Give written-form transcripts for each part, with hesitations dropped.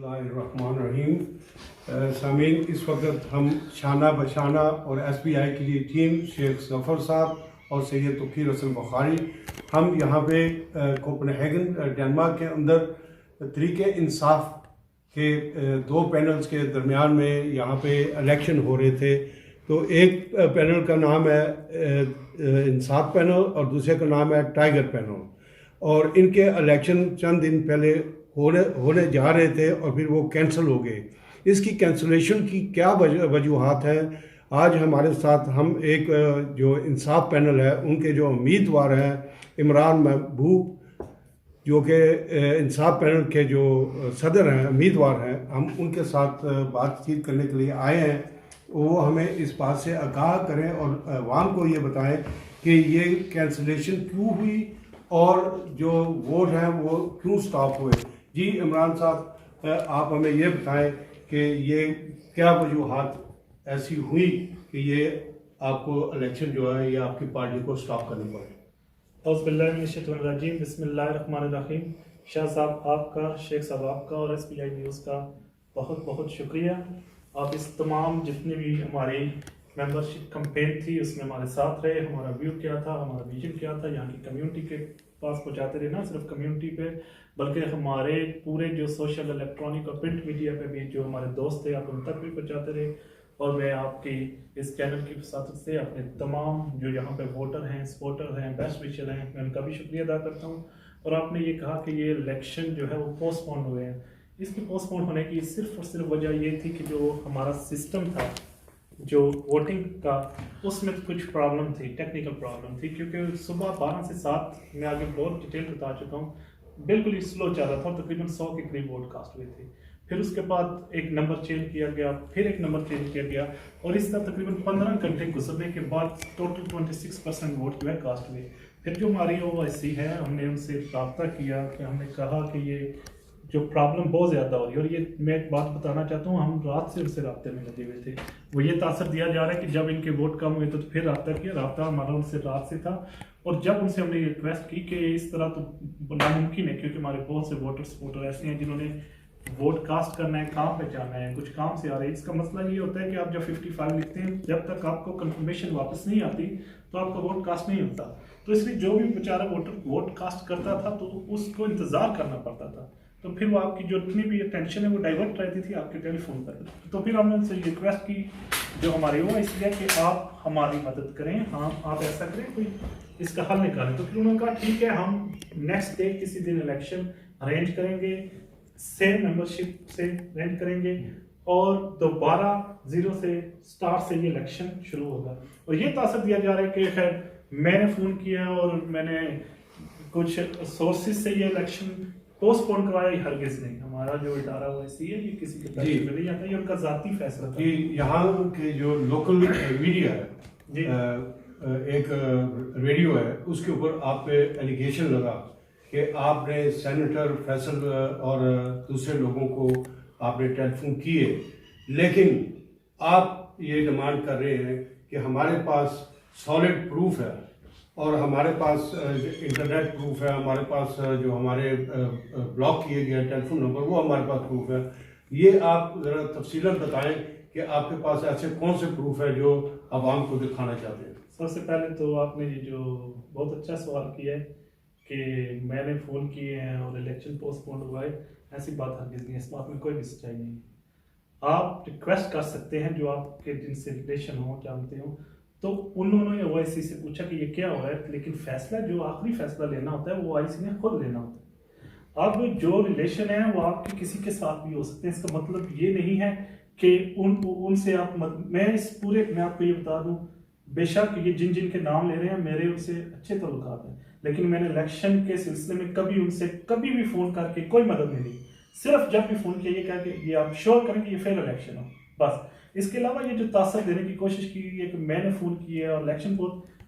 बिस्मिल्लाहिर्रहमानिर्रहीम। सामीन, इस वक्त हम शाना बशाना और SBI की टीम शेख जफ़र साहब और सैयद तौक़ीर हसन बुखारी हम यहाँ पे कोपेनहेगन डेनमार्क के अंदर तरीके इंसाफ के दो पैनल्स के दरमियान में यहाँ पे इलेक्शन हो रहे थे। तो एक पैनल का नाम है इंसाफ पैनल और दूसरे का नाम है टाइगर पैनल, और इनके इलेक्शन चंद दिन पहले होने जा रहे थे और फिर वो कैंसिल हो गए। इसकी कैंसिलेशन की क्या वजूहात हैं, आज हमारे साथ हम एक जो इंसाफ पैनल है उनके जो उम्मीदवार हैं इमरान महबूब, जो कि इंसाफ पैनल के जो सदर हैं, उम्मीदवार हैं, हम उनके साथ बातचीत करने के लिए आए हैं। वो हमें इस बात से आगाह करें और अवाम को ये बताएं कि ये कैंसिलेशन क्यों हुई और जो वोट हैं वो क्यों स्टॉप हुए। जी इमरान साहब, आप हमें ये बताएं कि ये क्या वजूहात ऐसी हुई कि ये आपको इलेक्शन जो है ये आपकी पार्टी को स्टॉप करनी पड़े। औज़ुबिल्लाहिमिनश्शैतानिर्रजीम, बिस्मिल्लाहिर्रहमानिर्रहीम। शाह साहब आपका, शेख साहब आपका और SBI न्यूज़ का बहुत बहुत शुक्रिया। आप इस तमाम जितने भी हमारी मेंबरशिप कैंपेन थी उसमें हमारे साथ रहे। हमारा व्यू क्या था, हमारा विजन क्या था, यहाँ की कम्युनिटी के पास पहुँचाते रहे, ना सिर्फ कम्युनिटी पे बल्कि हमारे पूरे जो सोशल, इलेक्ट्रॉनिक और प्रिंट मीडिया पे भी जो हमारे दोस्त थे आप उन तक भी पहुँचाते रहे। और मैं आपकी इस चैनल की वसातत से अपने तमाम जो यहाँ पे वोटर हैं, सपोर्टर हैं, बेस्ट विशर हैं, मैं उनका भी शुक्रिया अदा करता हूँ। और आपने ये कहा कि ये इलेक्शन जो है वो पोस्टपोन हुए हैं। इसके पोस्टपोन होने की सिर्फ और सिर्फ वजह ये थी कि जो हमारा सिस्टम था जो वोटिंग का, उसमें कुछ प्रॉब्लम थी, टेक्निकल प्रॉब्लम थी, क्योंकि सुबह 12 से 7 मैं आगे बहुत डिटेल बता चुका हूँ, बिल्कुल ही स्लो चल रहा था, तकरीबन 100 के करीब वोट कास्ट हुए थे। फिर उसके बाद एक नंबर चेंज किया गया, फिर एक नंबर चेंज किया गया, और इस तरह तकरीबन 15 घंटे गुजरने के बाद टोटल 26% वोट जो है कास्ट हुए। फिर जो हमारी OIC है, हमने उनसे रब्ता किया कि हमने कहा कि ये जो प्रॉब्लम बहुत ज़्यादा हो रही है, और ये मैं एक बात बताना चाहता हूँ, हम रात से उनसे रब्ते में लगे हुए थे। वो ये तासर दिया जा रहा है कि जब इनके वोट कम हुए तो फिर रब्ता किया, रब्ता हमारा उनसे रात से था। और जब उनसे हमने रिक्वेस्ट की कि इस तरह तो नामुमकिन है, क्योंकि हमारे बहुत से वोटर ऐसे हैं जिन्होंने वोट कास्ट करना है, काम पे जाना है, कुछ काम से आ रहे हैं। इसका मसला ये होता है कि आप जब 55 लिखते हैं, जब तक आपको कंफर्मेशन वापस नहीं आती तो आपका वोट कास्ट नहीं होता। तो इसलिए जो भी बेचारा वोटर वोट कास्ट करता था तो उसको इंतज़ार करना पड़ता था, तो फिर वो आपकी जो इतनी भी टेंशन है वो डाइवर्ट रहती थी आपके टेलीफोन पर। तो फिर हमने उनसे रिक्वेस्ट की जो हमारी वो इसलिए कि आप हमारी मदद करें, हाँ आप ऐसा करें, कोई इसका हल निकालें। तो फिर उन्होंने कहा ठीक है, हम नेक्स्ट डे किसी दिन इलेक्शन अरेंज करेंगे, सेम मेंबरशिप से अरेंज करेंगे और दोबारा जीरो से स्टार्ट से ये इलेक्शन शुरू होगा। और ये तासर दिया जा रहा है कि खैर मैंने फ़ोन किया और मैंने कुछ सोर्सेज से ये इलेक्शन पोस्टपोन करवाया, हरगिज़ नहीं। हमारा जो इदारा OIC है ये किसी के पैसे में नहीं आता, ये उनका ज़ाती फैसला था। यहाँ के जो लोकल मीडिया है जी, एक रेडियो है, उसके ऊपर आप पे एलिगेशन लगा कि आपने सेनेटर फैसल और दूसरे लोगों को आपने टेलीफोन किए, लेकिन आप ये डिमांड कर रहे हैं कि हमारे पास सॉलिड प्रूफ है और हमारे पास इंटरनेट प्रूफ है, हमारे पास जो हमारे ब्लॉक किए गए टेलीफोन नंबर वो हमारे पास प्रूफ है। ये आप ज़रा तफसीलन बताएं कि आपके पास ऐसे कौन से प्रूफ है जो आवाम को दिखाना चाहते हैं। सबसे पहले तो आपने ये जो बहुत अच्छा सवाल किया है कि मैंने फ़ोन किए हैं और इलेक्शन पोस्टपोन हुआ है, ऐसी बात हरगिज़ नहीं है, इस बात में कोई भी सच्चाई नहीं है। आप रिक्वेस्ट कर सकते हैं जो आपके जिनसे रिलेशन हो, जानते हो, तो उन्होंने OIC से पूछा कि ये क्या हो रहा है, लेकिन फैसला जो आखिरी फैसला लेना होता है वो OIC ने खुद लेना होता है। अब जो रिलेशन है वो आपके किसी के साथ भी हो सकते हैं, इसका मतलब ये नहीं है कि उनसे आप मैं आपको ये बता दूं, बेशक ये जिन जिन के नाम ले रहे हैं मेरे उनसे अच्छे तल्लुकात हैं, लेकिन मैंने इलेक्शन के सिलसिले में कभी उनसे कभी भी फ़ोन करके कोई मदद नहीं ली। सिर्फ जब भी फ़ोन किया ये कहा कि ये आप श्योर करें कि ये फेयर इलेक्शन हो, बस। इसके अलावा ये जो तासर देने की कोशिश की है कि मैंने फ़ोन किया और इलेक्शन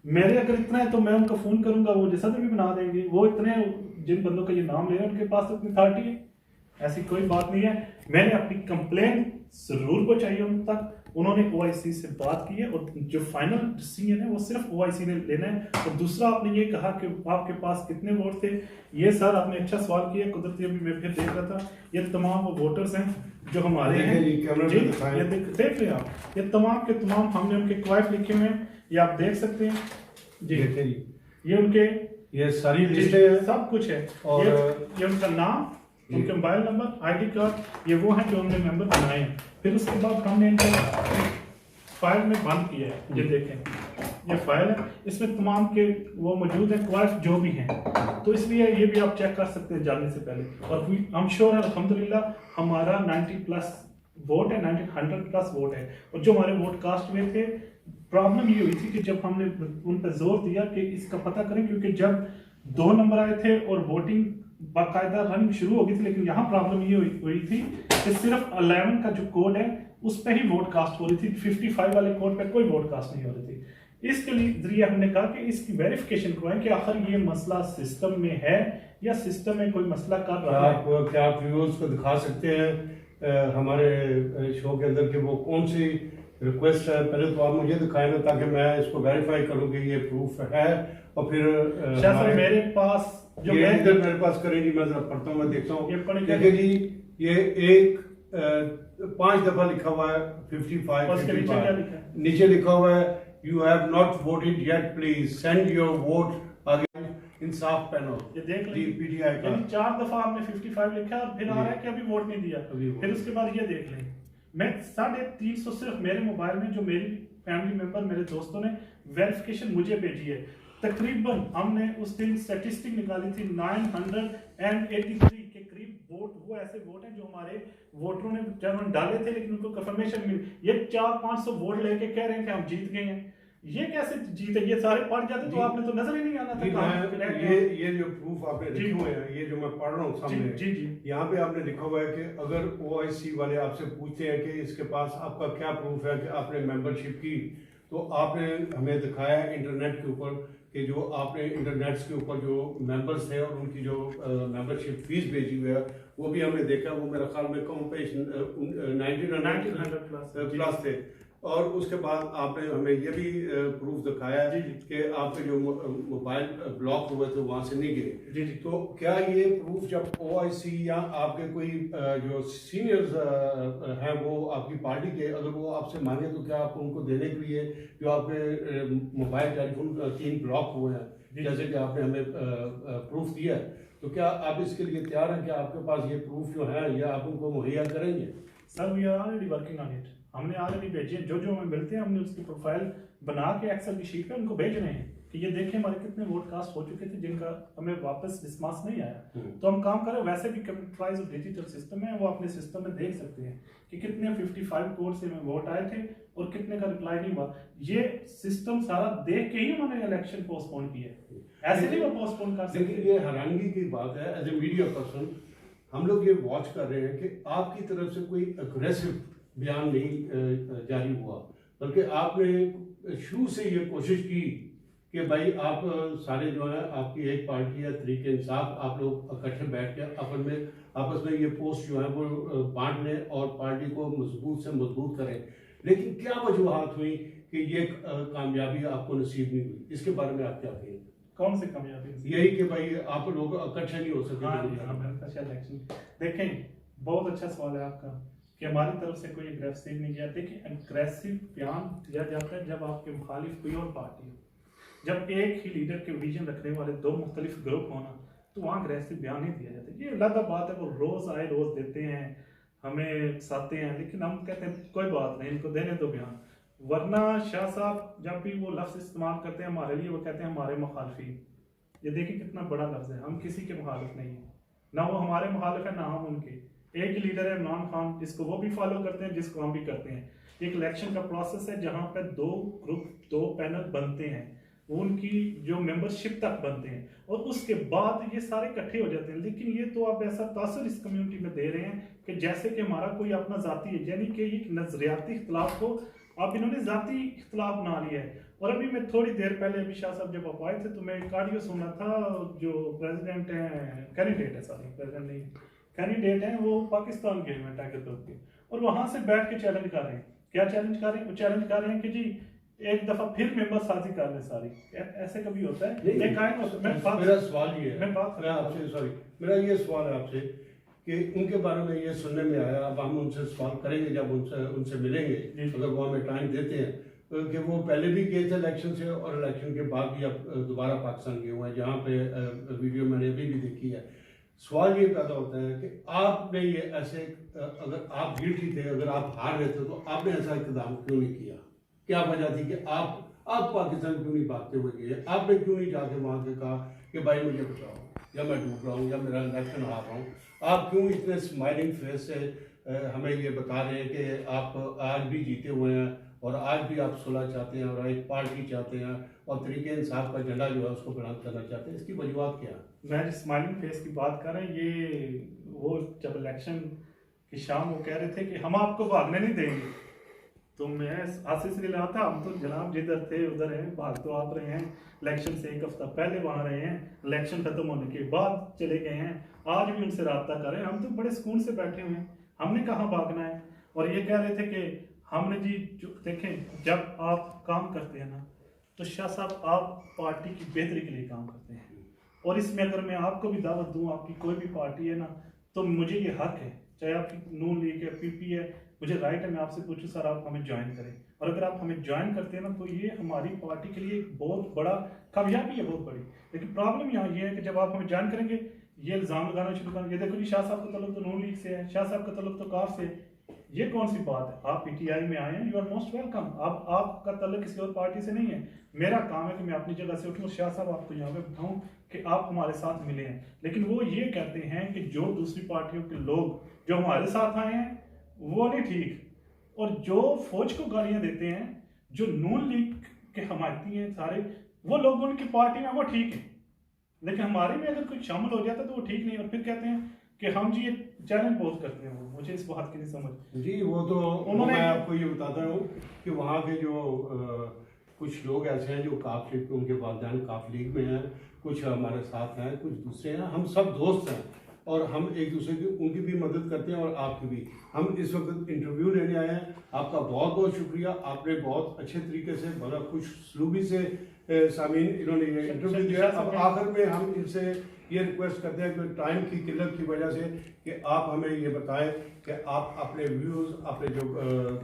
मेरे अगर इतना है तो मैं उनको फ़ोन करूंगा, वो जैसा भी बना देंगे। वो इतने जिन बंदों का ये नाम ले रहे हैं उनके पास इतनी अथॉरिटी है, ऐसी कोई बात नहीं है। मैंने अपनी कंप्लेन जरूर पहुंचाइए उन तक। उन्होंने OIC से बात की है और जो फाइनल डिसीजन है वो सिर्फ OIC ने लेना है। और दूसरा आपने ये कहा कि आपके पास कितने वोट थे, ये सर आपने अच्छा सवाल किया, कुदरती अभी मैं फिर देख रहा था, ये तमाम वो वोटर्स हैं जो हमारे हैं जी, ये देख रहे हैं आप, ये तमाम के तमाम हमने उनके क्वाइफ लिखे हुए हैं, ये आप देख सकते हैं जी, ये उनके ये सारी लिस्टें हैं, सब कुछ है। और ये उनका नाम, उनके मोबाइल नंबर, ID कार्ड, ये वो हैं जो हमने मेंबर बनाए हैं। फिर उसके बाद हमने इनको फाइल में बंद किया है, ये देखें ये फाइल है, इसमें तमाम के वो मौजूद है क्वाइफ जो भी हैं, तो इसलिए ये भी आप चेक कर सकते हैं जाने से पहले। और हम श्योर है अल्हम्दुलिल्लाह हमारा 90+ वोट है, 100+ वोट है। और जो हमारे वोट कास्ट में थे, प्रॉब्लम ये हुई थी कि जब हमने उन पर जोर दिया कि इसका पता करें, क्योंकि जब 2 नंबर आए थे और वोटिंग बाकायदा रनिंग शुरू हो गई थी, लेकिन यहाँ प्रॉब्लम ये हुई थी कि सिर्फ 11 का जो कोड है उस पर ही वोट कास्ट हो रही थी, 55 वाले कोड पे कोई वोट कास्ट नहीं हो रही थी। इसके लिए जरिए हमने कहा कि इसकी वेरिफिकेशन करवाएं कि आखिर ये मसला सिस्टम में है या सिस्टम में कोई मसला कर रहा है। क्या आप व्यूअर्स को दिखा सकते हैं हमारे शो के अंदर कि वो कौन सी रिक्वेस्ट है? पहले तो आप मुझे दिखाएं ना, ताकि मैं इसको वेरीफाई करूं कि ये प्रूफ है। और फिर मेरे पास जो मेरे पास करेंगी, मैं जरा पढ़ता हूँ, मैं देखता हूँ। देखिए जी, ये एक 5 दफा लिखा हुआ है 55, नीचे लिखा हुआ है you have not voted yet, please send your vote again Insaf panel. ये देख लीजिए PTI का 4 दफा आपने 55 लिखा और फिर आ रहा है कि अभी वोट नहीं दिया। फिर उसके बाद ये देख लें, मैं 350 सिर्फ मेरे मोबाइल में, जो मेरी फैमिली मेंबर मेरे दोस्तों ने वेरिफिकेशन मुझे भेजी है, तकरीबन हमने उस दिन स्टैटिस्टिक निकाली थी 983 के करीब वोट, वो ऐसे वोट हैं जो हमारे वोटरों ने जब हम डाले थे लेकिन उनको कंफर्मेशन मिली। ये 400-500 वोट लेके कह रहे हैं कि हम जीत गए हैं। ये कैसे जीते? ये सारे पढ़ जाते तो आपने तो नजर ही नहीं आना था। ये जो प्रूफ आपने लिखे हुए हैं, ये जो मैं पढ़ रहा हूँ सामने, जी जी, यहाँ पे आपने लिखा हुआ है कि अगर OIC वाले आपसे पूछते हैं कि इसके पास आपका क्या प्रूफ है कि आपने मेंबरशिप की, तो आपने हमें दिखाया इंटरनेट के ऊपर कि जो आपने इंटरनेट के ऊपर जो मेंबर्स थे और उनकी जो मेंबरशिप फीस भेजी हुई है वो भी हमने देखा। वो मेरे ख्याल में कम पे 1900+ थे। और उसके बाद आपने हमें ये भी प्रूफ दिखाया कि आपके जो मोबाइल ब्लॉक हुए थे वहां से नहीं गिरे। तो क्या ये प्रूफ जब OIC या आपके कोई जो सीनियर्स हैं वो आपकी पार्टी के, अगर वो आपसे मांगे तो क्या आप उनको देने के लिए जो आपके मोबाइल टेलीफोन 3 ब्लॉक हुए हैं, जैसे कि आपने हमें प्रूफ दिया, तो क्या आप इसके लिए तैयार हैं कि आपके पास ये प्रूफ जो है ये आप उनको मुहैया करेंगे? Sir we are already working on it. हमने ऑलरेडी भेजे, जो हमें मिलते हैं हमने उसकी प्रोफाइल बना के एक्सेल की शीट पे उनको भेज रहे हैं कि ये देखें हमारे कितने वोट कास्ट हो चुके थे जिनका हमें वापस रिस्पांस नहीं आया। तो हम काम करें, वैसे भी कंप्यूटराइज और डिजिटल सिस्टम है, वो अपने सिस्टम में देख सकते हैं कि कितने 55 कोड से वोट आए थे और कितने का रिप्लाई नहीं हुआ। ये सिस्टम सारा देख के ही उन्होंने इलेक्शन पोस्टपोन किया, ऐसे नहीं वो पोस्टपोन कर सकते। ये हैरानगी की बात है, एज ए मीडिया पर्सन हम लोग ये वॉच कर रहे हैं कि आपकी तरफ से कोई अग्रेसिव बयान नहीं जारी हुआ, बल्कि आपने शुरू से ये कोशिश की कि भाई आप सारे जो है आपकी एक पार्टी है तरीके इंसाफ, आप लोग इकट्ठे बैठ के आपस में ये पोस्ट जो है वो बांट लें और पार्टी को मजबूत से मजबूत करें। लेकिन क्या वजूहात हुई कि ये कामयाबी आपको नसीब नहीं हुई? इसके बारे में आप क्या कहेंगे? कौन सी कामयाबी? यही कि भाई आप लोग इकट्ठे नहीं हो सके। देखें, बहुत अच्छा सवाल है आपका कि हमारी तरफ से कोई एग्रेसिव नहीं किया। देखिए, एग्रेसिव बयान दिया जाता है जब आपके मुखालिफ कोई और पार्टी हो, जब एक ही लीडर के विजन रखने वाले 2 मुख्तलिफ ग्रुप होना, तो वहाँ अग्रेसिव बयान नहीं दिया जाता। ये अलग बात है, वो रोज आए रोज देते हैं, हमें साते हैं, लेकिन हम कहते हैं कोई बात नहीं, इनको देने दो बयान। वरना शाह साहब जब भी वो लफ्ज इस्तेमाल करते हैं हमारे लिए, वो कहते हैं हमारे मुखालफी। ये देखिए कितना बड़ा लफ्ज है, हम किसी के मुखालिफ नहीं है, ना वो हमारे मुखालिफ है ना हम उनके। एक ही लीडर है इमरान खान, जिसको वो भी फॉलो करते हैं जिसको हम भी करते हैं। एक इलेक्शन का प्रोसेस है जहां पर 2 ग्रुप 2 पैनल बनते हैं, उनकी जो मेंबरशिप तक बनते हैं और उसके बाद ये सारे इकट्ठे हो जाते हैं। लेकिन ये तो आप ऐसा तासुर इस कम्युनिटी में दे रहे हैं कि जैसे कि हमारा कोई अपना जाती है, यानी कि एक नजरियाती इख्तलाफ को अब इन्होंने जाती इख्तलाफ बना लिया है। और अभी मैं थोड़ी देर पहले अभी शाह साहब जब आप आए थे तो मैं एक ऑडियो सुना था, जो प्रेसिडेंट हैं, कैंडिडेट है, सॉरी प्रेसिडेंट नहीं, कैंडिडेट हैं, वो पाकिस्तान के हैं टाइगर ग्रुप के, और वहां से बैठ के चैलेंज कर रहे हैं। क्या चैलेंज कर रहे हैं? वो चैलेंज कर रहे हैं कि जी एक दफा फिर मेंबर साजी कर ले सारी। ऐसे कभी होता है? मेरा सवाल ये है, मैं आपसे सॉरी, मेरा ये सवाल है आपसे कि उनके बारे में ये सुनने में आया, अब हम उनसे सवाल करेंगे जब उनसे मिलेंगे, अगर वो हमें टाइम देते हैं, कि वो पहले भी गए थे इलेक्शन से और इलेक्शन के बाद भी अब दोबारा पाकिस्तान गए हुए हैं, जहाँ पे वीडियो मैंने अभी भी देखी है। सवाल ये पैदा होता है कि आपने ये ऐसे, अगर आप गिल्टी थे, अगर आप हार रहे थे, तो आपने ऐसा इक़दाम क्यों नहीं किया? क्या वजह थी कि आप पाकिस्तान क्यों नहीं भागते हुए गए? आपने क्यों नहीं जाके वहाँ के कहा कि भाई मुझे बचाओ, या मैं डूब रहा हूँ, या मेरा इलेक्शन हार रहा हूँ? आप क्यों इतने स्माइलिंग फेस से हमें ये बता रहे हैं कि आप आज भी जीते हुए हैं और आज भी आप सुलह चाहते हैं और एक पार्टी चाहते हैं और तरीके इंसाफ का झंडा जो है उसको बुलंद करना चाहते हैं? इसकी वजूहत क्या है? मैं स्माइलिंग फेस की बात कर रहे हैं, ये वो जब इलेक्शन की शाम वो कह रहे थे कि हम आपको भागने नहीं देंगे, तो मैं आशीष ने रहा था हम तो जनाब जिधर थे उधर हैं, भाग तो आप रहे हैं। इलेक्शन से एक हफ्ता पहले वहां रहे हैं, इलेक्शन खत्म होने के बाद चले गए हैं, आज भी उनसे रब्ता कर रहे हैं। हम तो बड़े सुकून से बैठे हुए हैं, हमने कहाँ भागना है। और ये कह रहे थे कि हमने जी जो देखें, जब आप काम करते हैं ना, तो शाह साहब आप पार्टी की बेहतरी के लिए काम करते हैं, और इसमें अगर मैं आपको भी दावत दूं, आपकी कोई भी पार्टी है ना, तो मुझे ये हक है, चाहे आपकी नून लीग है, पीपी है, मुझे राइट है मैं आपसे पूछूं सर आप हमें ज्वाइन करें। और अगर आप हमें ज्वाइन करते हैं ना, तो ये हमारी पार्टी के लिए बहुत बड़ा कामयाबी है, बहुत बड़ी। लेकिन प्रॉब्लम यहाँ ये है कि जब आप हमें ज्वाइन करेंगे, ये इल्ज़ाम लगाना शुरू करेंगे, देखो जी शाह साहब का तल्लुक तो नून लीग से है, शाह साहब का तल्लुक तो काफ से है। ये कौन सी बात है? आप पीटीआई में आए हैं, यू आर मोस्ट वेलकम। अब आपका तल्लुक किसी और पार्टी से नहीं है। मेरा काम है कि मैं अपनी जगह से उठूं, शाह साहब आपको यहाँ पे बताऊं कि आप हमारे साथ मिले हैं। लेकिन वो ये कहते हैं कि जो दूसरी पार्टियों के लोग जो हमारे साथ आए हैं वो नहीं ठीक, और जो फौज को गालियां देते हैं, जो नून लीग के हमायती हैं सारे, वो लोग उनकी पार्टी में वो ठीक है, लेकिन हमारे में अगर कोई शामिल हो जाता है तो वो ठीक नहीं। और फिर कहते हैं कि हम जी ये चैलेंज बहुत करते हैं, वो मुझे इस बात की नहीं समझ। जी वो तो मैं आपको ये बताता हूँ कि वहाँ के जो कुछ लोग ऐसे हैं जो काफ लीग, उनके वालिदैन काफ लीग में हैं, कुछ हमारे साथ हैं, कुछ दूसरे हैं, हम सब दोस्त हैं और हम एक दूसरे की उनकी भी मदद करते हैं और आपकी भी। हम इस वक्त इंटरव्यू लेने आए हैं, आपका बहुत बहुत शुक्रिया, आपने बहुत अच्छे तरीके से, बड़ा खुश सलूबी से सामीन इन्होंने ये इंटरव्यू दिया। अब आखिर में हम इनसे ये रिक्वेस्ट करते हैं कि टाइम की किल्लत की वजह से कि आप हमें ये बताएं कि आप अपने व्यूज़, अपने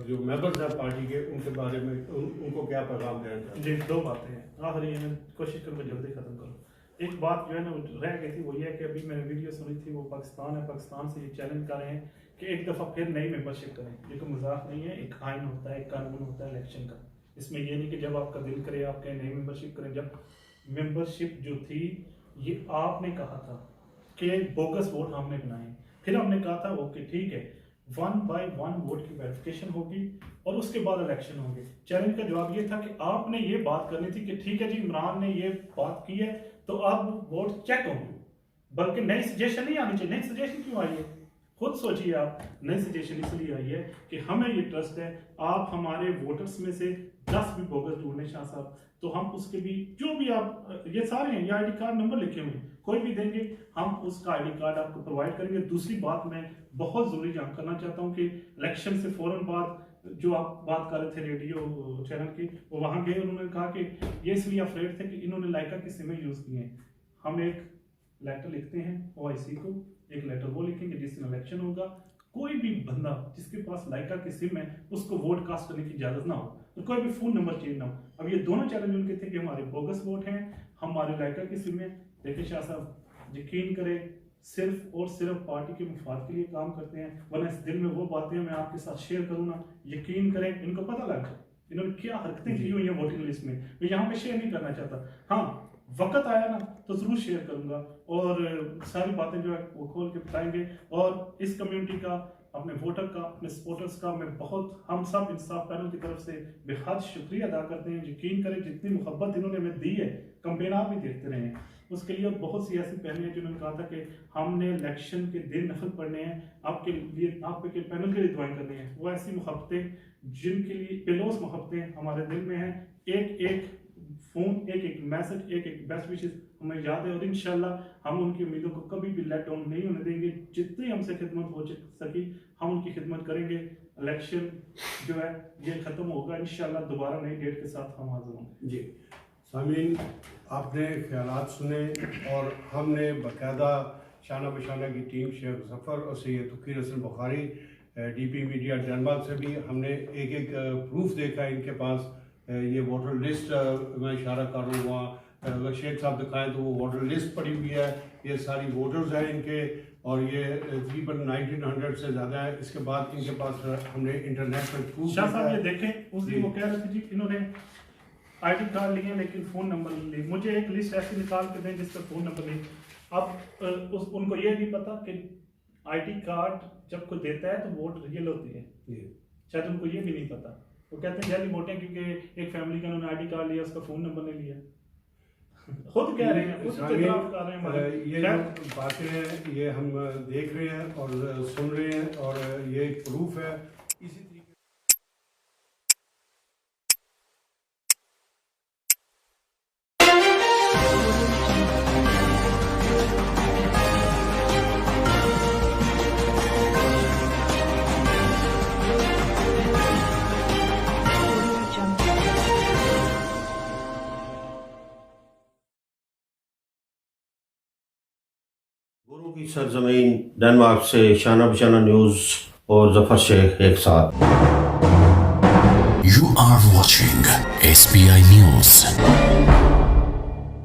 जो मेंबर्स हैं पार्टी के, उनके बारे में उनको क्या पैगाम देना चाहते हैं? जी दो बातें हैं, आखिरी मैं कोशिश करूँगा जल्दी खत्म करूँ। एक बात जो है ना रह गई थी, वो ये है कि अभी मैंने वीडियो सुनी थी, वो पाकिस्तान है, पाकिस्तान से ये चैलेंज कर रहे हैं कि एक दफ़ा फिर नई मेंबरशिप करें। ये कोई मजाक नहीं है, एक आइन होता है, एक कानून होता है इलेक्शन का। इसमें ये नहीं कि जब आपका दिल करे आप कहें नई मेंबरशिप करें। जब मेंबरशिप जो थी, ये आपने कहा था कि बोगस वोट हमने बनाए, फिर हमने कहा था ओके ठीक है 1 बाय 1 वोट की वेरिफिकेशन होगी और उसके बाद इलेक्शन होंगे। चैलेंज का जवाब ये था कि आपने ये बात करनी थी कि ठीक है जी इमरान ने ये बात की है तो अब वोट चेक होंगे, बल्कि नई सजेशन नहीं आनी चाहिए। नई सजेशन क्यों आई है? खुद सोचिए आप। नई सजेशन इसलिए आई है कि हमें ये ट्रस्ट है आप हमारे वोटर्स में से 10 भी बोगस ढूंढने शाह साहब, तो हम उसके भी जो भी आप ये सारे हैं, ये आईडी कार्ड नंबर लिखे हुए हैं, कोई भी देंगे हम उसका आईडी कार्ड आपको प्रोवाइड करेंगे। दूसरी बात मैं बहुत जरूरी जान करना चाहता हूँ कि इलेक्शन से फौरन बाद जो आप बात कर रहे थे रेडियो चैनल की, वो वहां गए, उन्होंने कहा कि ये इसलिए अफ्रेड थे कि इन्होंने लाइका की सिमें यूज की हैं। हम एक लेटर लिखते हैं ओआईसी को, एक लेटर वो लिखेंगे जिस दिन इलेक्शन होगा, कोई भी बंदा जिसके पास लाइका की सिम है उसको वोट कास्ट करने की इजाजत ना हो, तो कोई भी फोन नंबर चेंज ना हो। अब ये दोनों चैलेंज उनके थे कि हमारे बोगस वोट हैं, हमारे लाइका की सिम है। देखिए शाह साहब यकीन करें, सिर्फ और सिर्फ पार्टी के मुफाद के लिए काम करते हैं, वरना इस दिल में वो बातें मैं आपके साथ शेयर करूँ ना, यकीन करें इनको पता लग जाए इन्होंने क्या हरकतें की हुई है वोटिंग लिस्ट में। मैं यहाँ पे शेयर नहीं करना चाहता, हाँ वक्त आया ना तो जरूर शेयर करूंगा और सारी बातें जो है वो खोल के बताएंगे। और इस कम्युनिटी का, अपने वोटर का, अपने सपोर्टर्स का मैं बहुत, हम सब इंसाफ पैनल की तरफ से बेहद शुक्रिया अदा करते हैं। यकीन करें जितनी मोहब्बत इन्होंने हमें दी है, कंपेन आप भी देखते रहे हैं उसके लिए। और बहुत सी ऐसी पहले हैं जिन्होंने कहा था कि हमने इलेक्शन के दिन नफल पढ़ने हैं, आपके लिए, आपके पैनल के लिए दुआएं करनी है। वो ऐसी मोहब्बतें जिनके लिए बेलोस मोहब्बतें हमारे दिल में हैं। एक एक फ़ोन, एक एक मैसेज, एक एक बेस्ट विशेस हमें याद है, और इंशाल्लाह हम उनकी उम्मीदों को कभी भी लेट डाउन नहीं होने देंगे। जितनी हमसे खिदमत हो सकी हम उनकी खिदमत करेंगे। इलेक्शन जो है ये ख़त्म होगा इंशाल्लाह, दोबारा नई डेट के साथ हम हाजिर होंगे। जी सामीन, आपने ख्यालात सुने और हमने बाकायदा शाना बशाना की टीम शेख जफ़र और Syed Tauqeer Hasan Bukhari DP media Denmark से भी हमने एक एक प्रूफ देखा इनके पास। ये वोटर लिस्ट मैं इशारा कर रहा हूँ वहाँ, अगर शेख साहब दिखाएं तो वो वोटर लिस्ट पड़ी हुई है, ये सारी वोटर्स हैं इनके, और ये तकरीबन 1900 से ज़्यादा है। इसके बाद इनके पास हमने इंटरनेशनल प्रूफ। शाह साहब ये देखें, उस दिन वो कह रहे थे जी इन्होंने ID कार्ड लिए लेकिन फ़ोन नंबर नहीं लिए। मुझे एक लिस्ट ऐसी निकाल के दें जिस पर फ़ोन नंबर नहीं। अब उनको ये नहीं पता कि ID कार्ड जब कोई देता है तो वोट रियल होती है, शायद उनको ये भी नहीं पता। वो कहते हैं जल्दी वोटें क्योंकि एक फैमिली का उन्होंने ID कार्ड लिया, उसका फ़ोन नंबर नहीं लिया। खुद कह रहे हैं, खुद इतराफ़ कर रहे हैं हमारे। ये जो बातें हैं ये हम देख रहे हैं और सुन रहे हैं, और ये एक प्रूफ है। इसी तरीके गुरु की सरजमीन डेनमार्क से शाना बशाना न्यूज़ और जफर शेख एक साथ। You are watching SBI News.